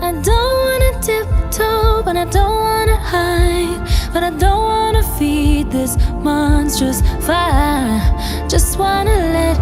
I don't wanna tiptoe, but I don't wanna hide. But I don't wanna feed this monstrous fire. Just wanna let